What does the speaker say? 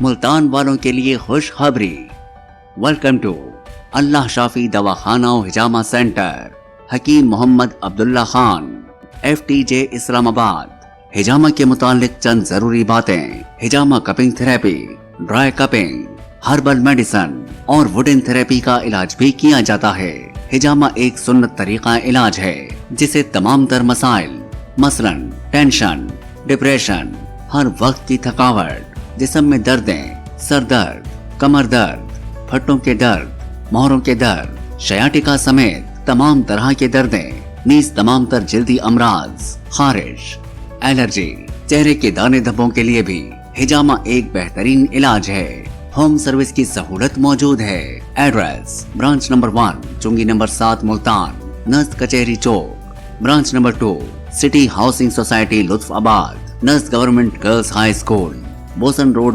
ملتان والوں کے لیے خوشخبری، ویلکم ٹو اللہ شافی دواخانہ و حجامہ سینٹر، حکیم محمد عبداللہ خان، FTJ اسلام آباد۔ حجامہ کے متعلق چند ضروری باتیں: حجامہ cupping therapy, dry cupping, herbal medicine اور ووڈن تھراپی کا علاج بھی کیا جاتا ہے۔ حجامہ ایک سنت طریقہ علاج ہے جسے تمام تر مسائل مثلاً ٹینشن، ڈپریشن، ہر وقت کی تھکاوٹ، جسم میں دردیں، سر درد، کمر درد، پھٹوں کے درد، مہروں کے درد، شیاٹیکا سمیت تمام طرح کے دردیں، نیز تمام تر جلدی امراض، خارش، الرجی، چہرے کے دانے دھبوں کے لیے بھی حجامہ ایک بہترین علاج ہے۔ ہوم سروس کی سہولت موجود ہے۔ ایڈریس: برانچ نمبر 1 چنگی نمبر 7 ملتان، نزد کچہری چوک۔ Branch number 2 city housing society Lutfabad, نزد government girls high school, Bosan road